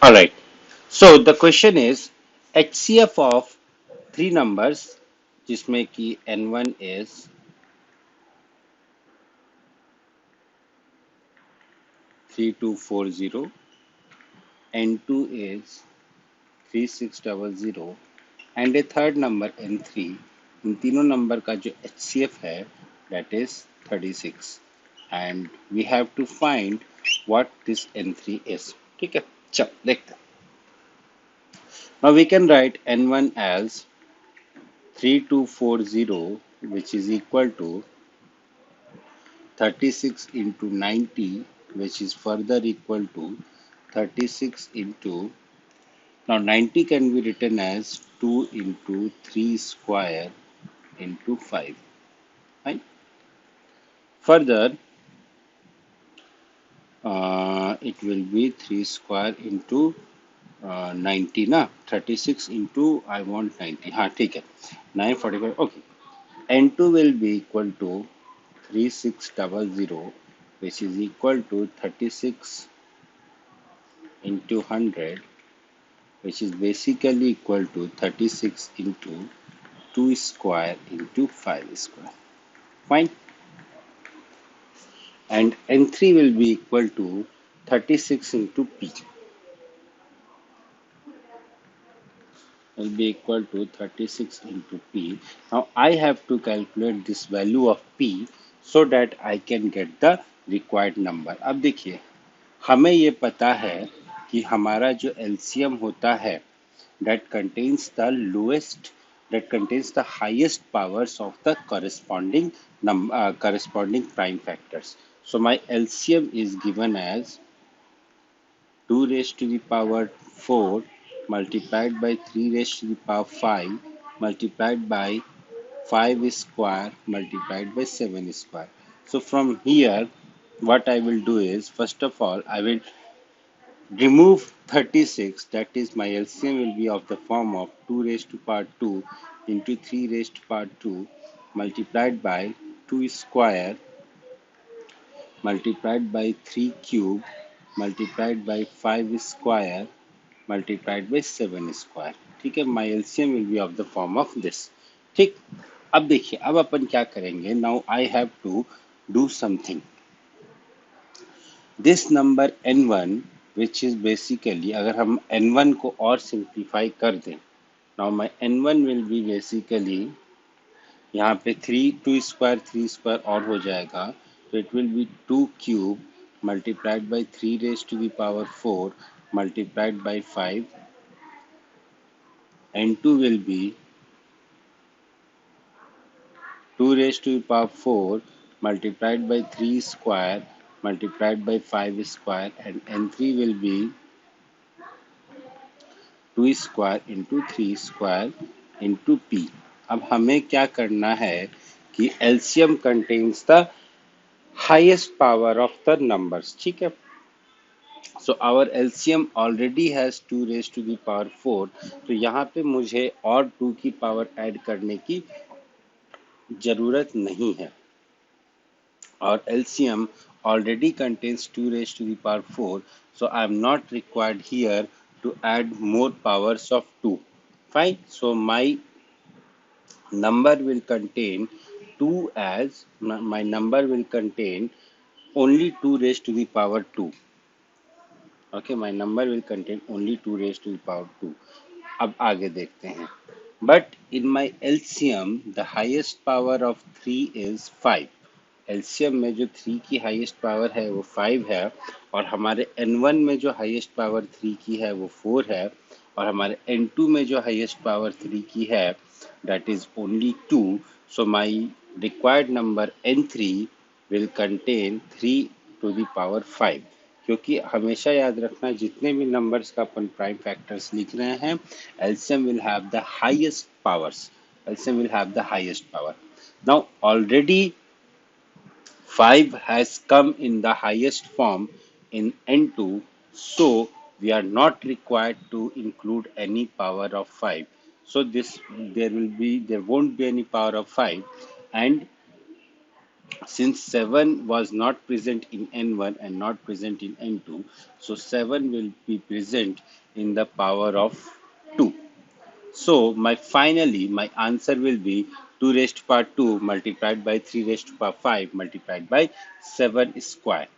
All right. So the question is HCF of three numbers जिसमें कि N1 is 3240, N2 is 3600 and a third number N3. इन तीनों number का जो HCF है that is 36 and we have to find what this N3 is. ठीक है, चल देखते हैं. Now we can write N1 as 3240 which is equal to 36 into 90 which is further equal to 36 into, now 90 can be written as 2 into 3 square into 5, right? Further, it will be 3 square into 90 ना, 36 into I want 90, हाँ ठीक है, 945, okay. N2 will be equal to 3600 which is equal to 36 into 100 which is basically equal to 36 into 2 square into 5 square. Fine. And N3 will be equal to 36 into P. Will be equal to 36 into P. Now I have to calculate this value of P so that I can get the required number. अब देखिए हमें ये पता है कि हमारा जो LCM होता है that contains the lowest, that contains the highest powers of the corresponding prime factors. So my LCM is given as 2 raised to the power 4 multiplied by 3 raised to the power 5 multiplied by 5 square multiplied by 7 square. So from here what I will do is, first of all I will remove 36, that is my LCM will be of the form of 2 raised to power 2 into 3 raised to power 2 multiplied by 2 square multiplied by 3 cube multiplied by 5 square multiplied by 7 square. ठीक है, my LCM will be of the form of this. ठीक, अब देखिए अब अपन क्या करेंगे. Now I have to do something. This number N1 which is basically अगर हम N1 को और सिंप्लीफाई कर दें, now my N1 will be basically यहाँ पे 3 स्क्वायर और हो जाएगा, तो it will be 2 cube multiplied by 3 raised to the power 4 multiplied by 5 and 2 will be 2 raised to the power 4 multiplied by 3 square multiplied by 5 square and N3 will be 2 square into 3 square into p. अब हमें क्या करना है कि LCM contains the highest power of the numbers. ठीक है, so our LCM already has 2 raise to the power 4, तो यहाँ पे मुझे और 2 की पावर ऐड करने की जरूरत नहीं है और LCM already contains 2 raised to the power 4, so I am not required here to add more powers of 2. Fine, so my number will contain 2 as my number will contain only 2 raised to the power 2. Okay, my number will contain only 2 raised to the power 2. अब आगे देखते हैं. But in my LCM, the highest power of 3 is 5. LCM में जो 3 की highest power है वो 5 है और हमारे N1 में जो हाईएस्ट पावर 3 की है वो 4 है और हमारे N2 में जो हाईएस्ट पावर 3 की है that is only 2. So my required number N3 will contain 3 to the power 5. क्योंकि हमेशा याद रखना जितने भी नंबर्स का अपन प्राइम फैक्टर्स लिख रहे हैं LCM will have the highest powers. LCM will have the highest power. Now already 5 has come in the highest form in N2, so we are not required to include any power of 5. So there won't be any power of 5 and Since 7 was not present in N1 and not present in N2, so 7 will be present in the power of 2. So my answer will be 2 raised to power 2 multiplied by 3 raised to power 5 multiplied by 7 square.